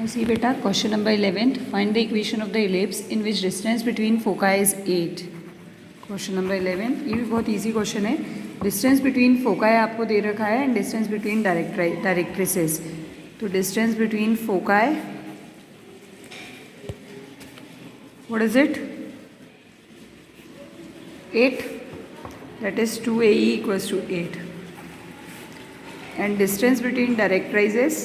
See beta, question number 11. Find the equation of the ellipse in which distance between foci is 8. Question number 11, ये भी बहुत easy question है. Distance between foci आपको दे रखा है एंड डिस्टेंस बिटवीन डायरेक्ट्रिसेस. तो distance between foci, what is it? 8. That is 2AE equals to 8. And distance between directrices,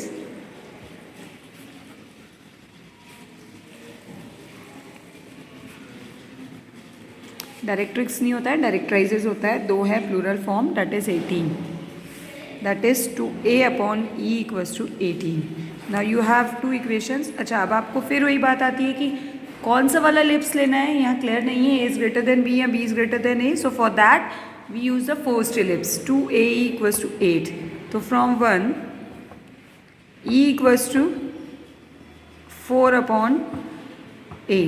directrix नहीं होता है, डायरेक्ट्राइजेस होता है. 2 है plural form, that is 18. That is 2A/E equals to 18. Now you have two equations. अच्छा, अब आपको फिर वही बात आती है कि कौन सा वाला एलिप्स लेना है. यहाँ क्लियर नहीं है, A is greater than B या B is greater than A. So for that we use the first ellipse 2AE equals to 8. तो from 1 E equals to 4/A.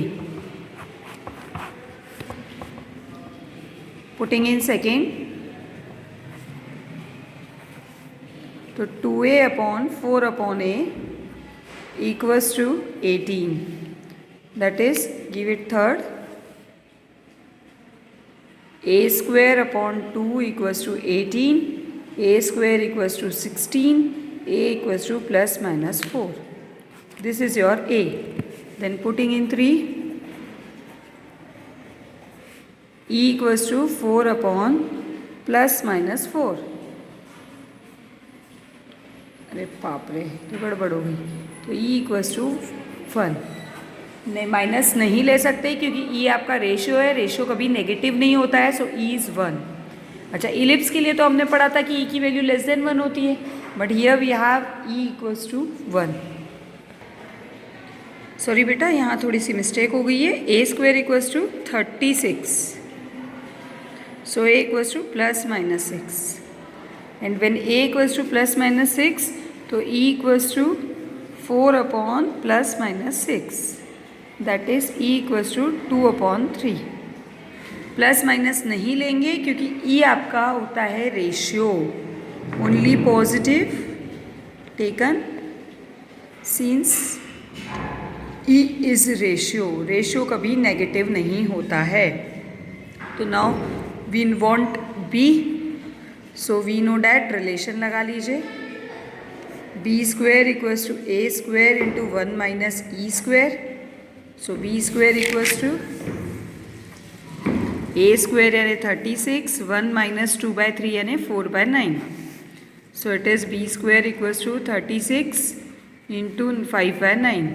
Putting in second, तो 2A/4/A equals to 18. That is, give it third. A square upon 2 equals to 18. A square equals to 16. A equals to plus minus 4. This is your A. Then putting in 3. E equals to 4/ plus minus 4. अरे बाप रे, तो गड़बड़ हो गई. तो E equals to 1. नहीं, minus नहीं ले सकते क्योंकि E आपका रेशियो है. रेशियो कभी नेगेटिव नहीं होता है. सो E इज़ 1. अच्छा, इलिप्स के लिए तो हमने पढ़ा था कि E की वैल्यू लेस देन 1 होती है. But here we have E equals to 1. Sorry बेटा, यहाँ थोड़ी सी मिस्टेक हो गई है. A square equals to 36. So A equals to plus minus 6. And when A equals to plus minus 6, तो E equals to 4/ plus minus 6. That is E equals to 2/3. Plus minus नहीं लेंगे क्योंकि E आपका होता है ratio. Only positive taken since E is ratio. Ratio कभी negative नहीं होता है. तो now we want B, so we know that relation लगा लीजिए. B square equals to A square into 1 minus E square. So B square equals to A square यानी 36, 1 minus 2/3 यानी 4/9. So it is B square equals to 36 into 5/9.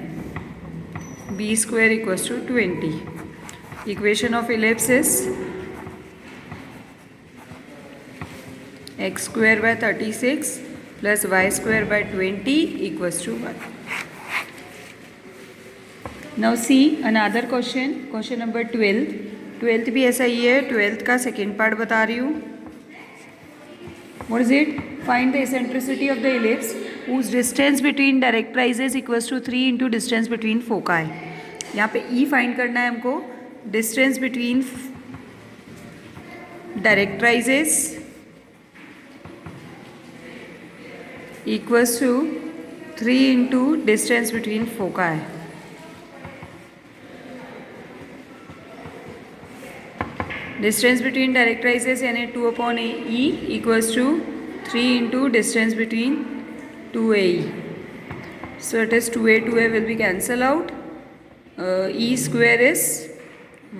B square equals to 20. Equation of ellipse is x square by 36 plus y square by 20 equals to 1. Now see another question, question number 12. 12th भी ऐसा ही है. 12th का second part बता रही हूँ. What is it? Find the eccentricity of the ellipse whose distance between directrices equals to 3 into distance between foci. यहाँ पे E find करना है हमको. Distance between directrices equals to 3 into distance between foci. Distance between directrices यानी 2/E equals to 3 into distance between 2AE. So it is 2A will be cancel out. E square is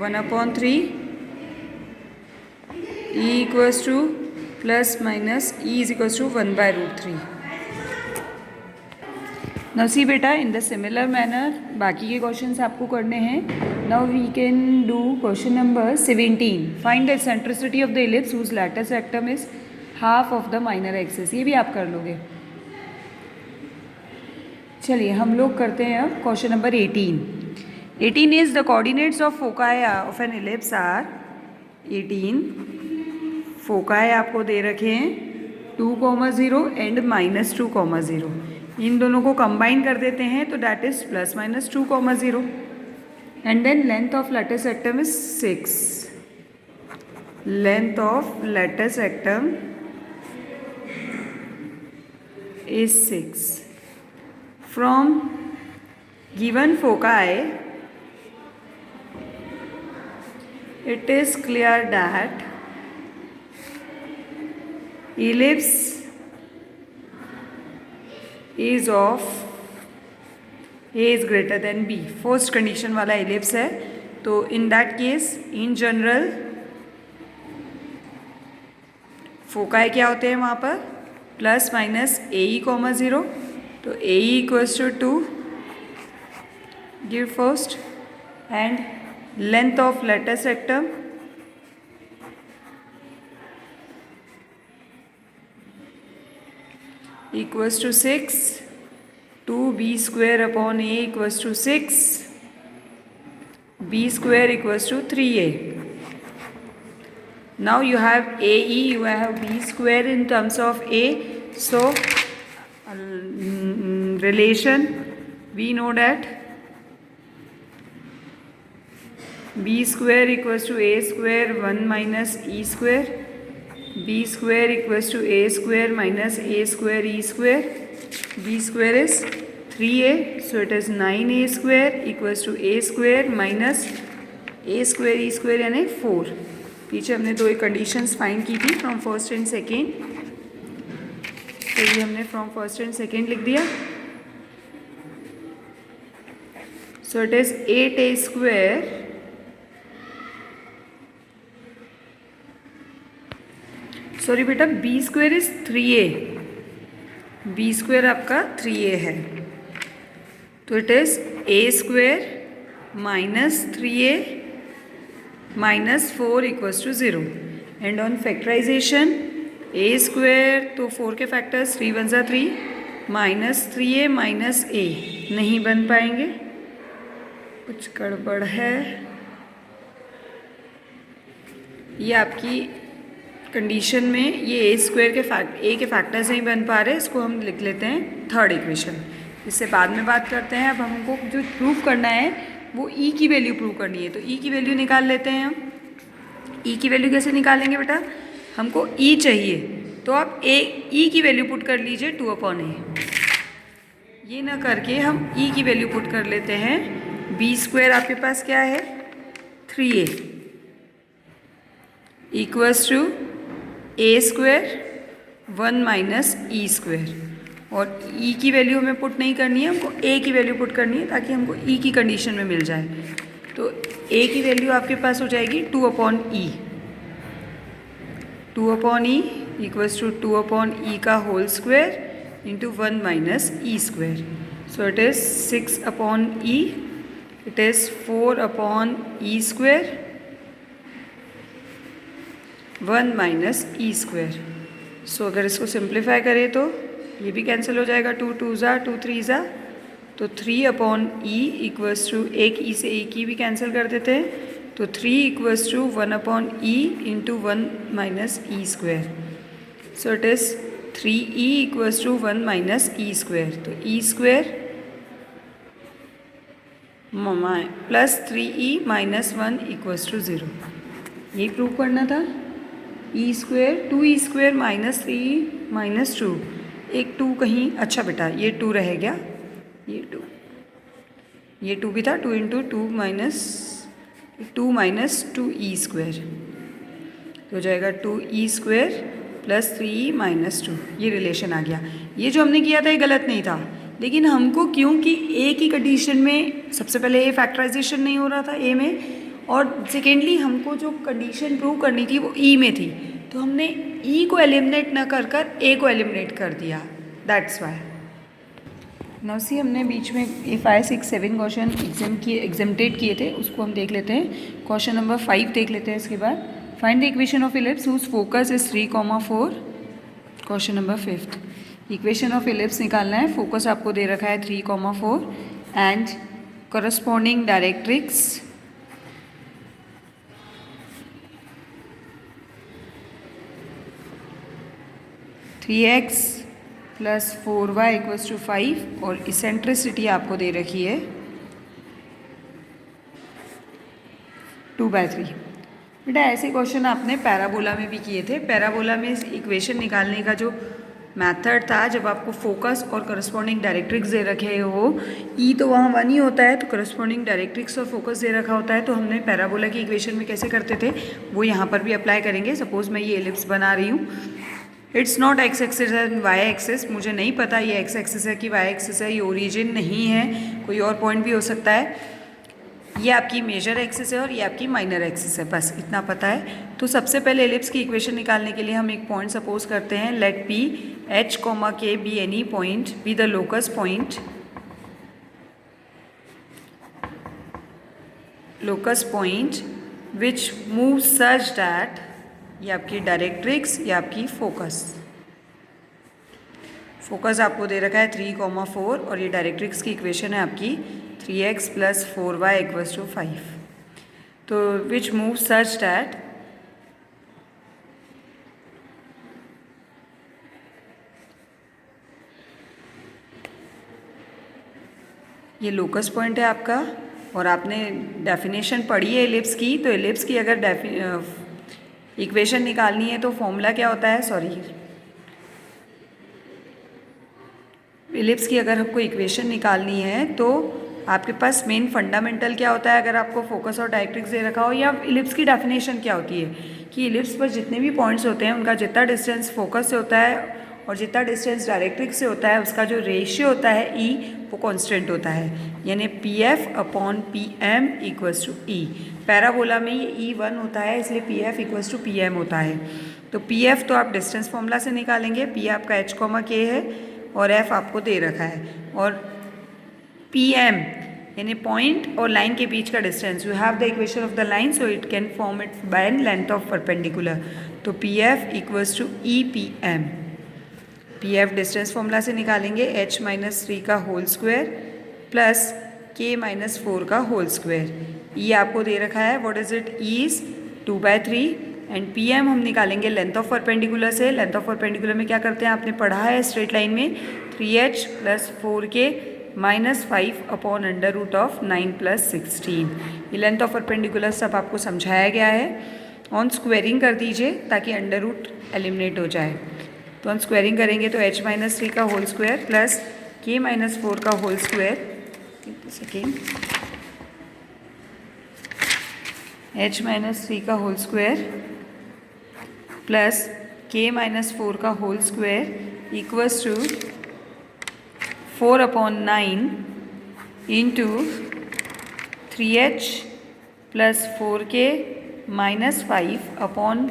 1/3. E equals to plus minus E is equals to 1/√3. Now see बेटा, in the similar manner बाकी के questions आपको करने हैं. Now we can do question number 17. Find the eccentricity of the ellipse whose latus rectum is half of the minor axis. ये भी आप कर लोगे. चलिए हम लोग करते हैं अब question number 18. 18 is the coordinates of foci of an ellipse are 18. Foci आपको दे रखे हैं 2,0 एंड -2,0. इन दोनों को कंबाइन कर देते हैं तो that is plus minus 2,0. And then length of latus rectum is 6. Length of latus rectum is 6. From given foci, it is clear that ellipse is of a is greater than b. First condition वाला ellipse है, तो in that case in general foci क्या होते हैं वहाँ पर, plus minus a e comma zero. तो a e equals to give first and length of latus rectum equals to 6, 2b square upon a equals to 6, b square equals to 3a. Now you have AE, you have b square in terms of a. So relation we know that b square equals to a square 1 minus e square, b square equals to a square minus a square e square. b square is 3a, so it is 9a square equals to a square minus a square e square यानी 4. पीछे हमने दो conditions find की थी from first and second, तो ये हमने from first and second लिख दिया. So it is 8a square sorry बेटा b square is 3a, b square आपका 3a है, तो it is a square minus 3a minus 4 equals to 0. And on factorisation a square, तो 4 के factors 3 1 = 3 minus 3a minus a नहीं बन पाएंगे, कुछ गड़बड़ है. ये आपकी कंडीशन में ये ए स्क्वायर के ए के फैक्टर्स नहीं बन पा रहे, इसको हम लिख लेते हैं थर्ड इक्वेशन. इससे बाद में बात करते हैं. अब हमको जो प्रूव करना है वो ई की वैल्यू प्रूव करनी है, तो ई की वैल्यू निकाल लेते हैं हम. ई की वैल्यू कैसे निकालेंगे बेटा, हमको ई चाहिए, तो आप ए ई की वैल्यू पुट कर लीजिए 2/a. ये ना करके हम ई की वैल्यू पुट कर लेते हैं. बी स्क्वायर आपके पास क्या है 3a equals to a square 1 minus e square. और e की वैल्यू हमें पुट नहीं करनी है, हमको a की वैल्यू पुट करनी है ताकि हमको e की कंडीशन में मिल जाए. तो a की वैल्यू आपके पास हो जाएगी 2/e. 2/e equals to 2/e का whole square into 1 minus e square. So it is 6/e, it is 4/e square 1 minus e square. सो अगर इसको सिंप्लीफाई करें तो ये भी कैंसिल हो जाएगा, 2 2 ज़ा 2 3 ज़ा, तो 3/e इक्वल्स टू एक ई से एक ई भी कैंसिल कर देते हैं, तो 3 equals to 1/e into 1 minus e square. So it is 3e equals to 1 minus e square. तो e square plus 3e minus 1 equals to 0. यही प्रूव करना था. E square 2e square minus 3 minus 2, एक 2 कहीं, अच्छा बेटा ये 2 रह गया, ये 2 भी था, 2 इंटू 2 माइनस 2e स्क्वायर, तो हो जाएगा 2e square plus 3e minus 2. ये रिलेशन आ गया. ये जो हमने किया था ये गलत नहीं था, लेकिन हमको क्योंकि ए की कंडीशन में सबसे पहले ए फैक्टराइजेशन नहीं हो रहा था ए में, और सेकेंडली हमको जो कंडीशन प्रूव करनी थी वो ई में थी, तो हमने ई को एलिमिनेट न कर कर ए को एलिमिनेट कर दिया. That's why. नाउ सी हमने बीच में ए 5 6 7 क्वेश्चन एग्जाम्प्टेड किए थे, उसको हम देख लेते हैं. क्वेश्चन नंबर 5 देख लेते हैं. इसके बाद find the equation of ellipse whose focus is 3,4. Question number 5 equation of ellipse निकालना है. फोकस आपको दे रखा है 3,4 and corresponding directrix 3x plus 4y equals to 5 और इसेंट्रिसिटी आपको दे रखी है 2/3. बेटा ऐसे क्वेश्चन आपने पैराबोला में भी किए थे. पैराबोला में इस इक्वेशन निकालने का जो मेथड था जब आपको फोकस और करस्पॉन्डिंग डायरेक्ट्रिक्स दे रखे हो, ई तो वहाँ 1 ही होता है, तो करस्पॉन्डिंग डायरेक्ट्रिक्स और फोकस दे रखा होता है, तो हमने पैराबोला की इक्वेशन में कैसे करते थे वो यहाँ पर भी अप्लाई करेंगे। सपोज मैं ये एलिप्स बना रही हूँ, it's not X axis and Y axis, मुझे नहीं पता ये एक्स एक्सिस है कि वाई एक्सिस है, ये ओरिजिन नहीं है, कोई और पॉइंट भी हो सकता है, ये आपकी मेजर एक्सिस है और ये आपकी माइनर एक्सिस है, बस इतना पता है। तो सबसे पहले एलिप्स की इक्वेशन निकालने के लिए हम एक पॉइंट सपोज करते हैं, लेट पी एच कॉमा के be any point be the locus point which move such that, ये आपकी डायरेक्ट्रिक्स, ये आपकी फोकस आपको दे रखा है 3,4 और ये डायरेक्ट्रिक्स की इक्वेशन है आपकी 3x + 4y = 5। तो विच मूव सच दैट ये लोकस पॉइंट है आपका, और आपने डेफिनेशन पढ़ी है एलिप्स की, तो एलिप्स की अगर इक्वेशन निकालनी है तो फॉर्मूला क्या होता है, एलिप्स की अगर आपको इक्वेशन निकालनी है तो आपके पास मेन फंडामेंटल क्या होता है, अगर आपको फोकस और डायरेक्ट्रिक्स दे रखा हो, या एलिप्स की डेफिनेशन क्या होती है कि एलिप्स पर जितने भी पॉइंट्स होते हैं उनका जितना डिस्टेंस फोकस से होता है और जितना डिस्टेंस डायरेक्ट्रिक्स से होता है उसका जो रेशियो होता है ई, वो कांस्टेंट होता है, यानी PF/PM = E। पैराबोला में ये E1 होता है, इसलिए PF = PM होता है। तो PF तो आप डिस्टेंस फॉर्मूला से निकालेंगे, P आपका h, K है और F आपको दे रखा है, और PM यानी पॉइंट और लाइन के बीच का distance, you have the equation of the line so it can form it by length of perpendicular. तो PF = EPM। PF distance formula से निकालेंगे, h - 3 का होल स्क्वायर प्लस k - 4 का होल स्क्वायर। E आपको दे रखा है, what is it, E is 2/3 and PM हम निकालेंगे लेंथ ऑफ परपेंडिकुलर से। लेंथ ऑफ परपेंडिकुलर में क्या करते हैं, आपने पढ़ा है स्ट्रेट लाइन में 3h + 4k - 5/√9 + 16। ये लेंथ ऑफ परपेंडिकुलर सब आपको समझाया गया है। ऑन स्क्वायरिंग कर दीजिए ताकि अंडर रूट एलिमिनेट हो जाए। तो हम स्क्वायरिंग करेंगे तो h - 3 का होल स्क्वायर प्लस k - 4 का होल स्क्वायर, सेकेंड, h - 3 का होल स्क्वायर प्लस k - 4 का whole square equals to 4/9 into 3h + 4k - 5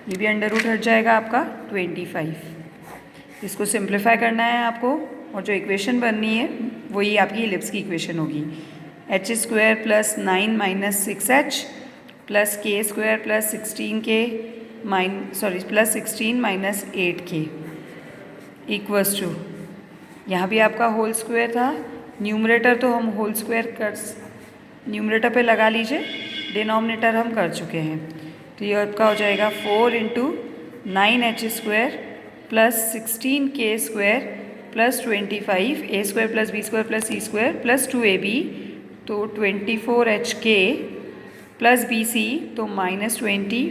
ये भी अंडर रूट हट जाएगा आपका 25। इसको सिंप्लीफाई करना है आपको, और जो इक्वेशन बननी है वही आपकी एलिप्स की इक्वेशन होगी, h² + 9 - 6h + k² + 16k + 16 - 8k equals to, यहाँ भी आपका होल स्क्वायर था, न्यूमरेटर तो हम होल स्क्वायर न्यूमरेटर पे लगा लीजिए, डिनोमिनेटर हम कर चुके हैं। तो ये आपका हो जाएगा 4 × 9h² + 16k² + 25 a² + b² + c² + 2ab, तो 24hk + bc तो -20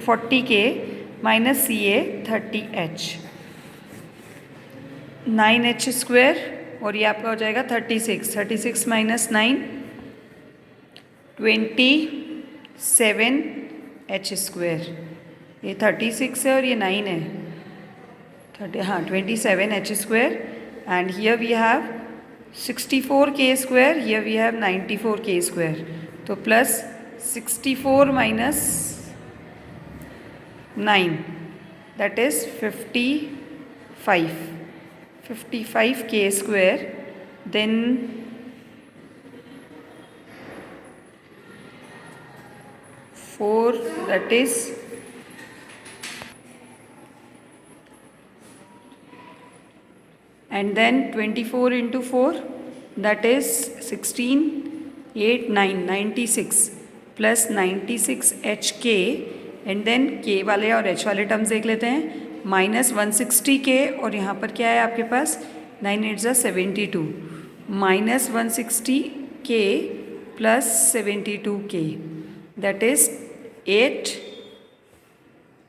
40k - ca 30h, 9h² और ये आपका हो जाएगा 36 - 9 27h²। ये 36 है और ये 9 है, 27h², and here we have 64k², here we have 94k², तो plus 64 - 9 that is 55k², then 4 that is and then 24 × 4 that is 16 8 9 96 plus 96hk and then k वाले और h वाले टर्म्स देख लेते हैं, -160k और यहाँ पर क्या है आपके पास 9 8 72, -160k + 72k that is 8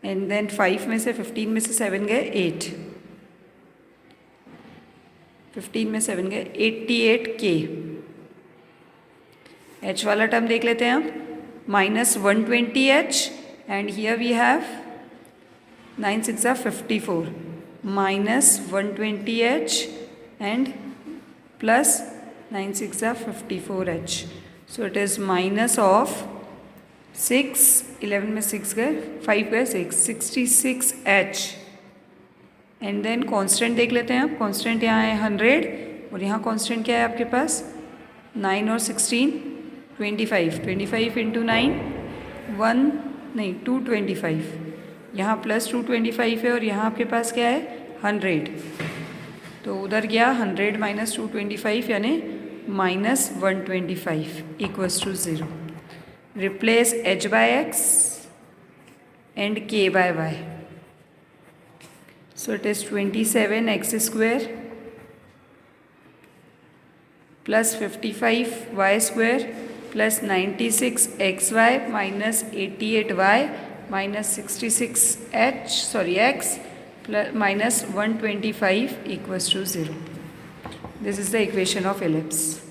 and then 5 में से 15 में से 7 गए 8, 15 में 7 गए, 88K। H वाला टर्म देख लेते हैं अब, -120H and here we have 9 6 54, -120H and plus 9 6 54H। So it is minus of 6, 11 में 6 गए, 5 गए 6, 66H। एंड देन कांस्टेंट देख लेते हैं आप, कांस्टेंट यहाँ है 100 और यहाँ कांस्टेंट क्या है आपके पास, 9 और 16 25, 25 इंटू 9 225, यहाँ प्लस 225 है और यहाँ आपके पास क्या है 100, तो उधर गया 100 माइनस 225 यानी -125 equals to 0। Replace h by x and k by y. So it is 27x square plus 55y square plus 96xy minus 88y minus 66x plus minus 125 equals to 0. This is the equation of ellipse.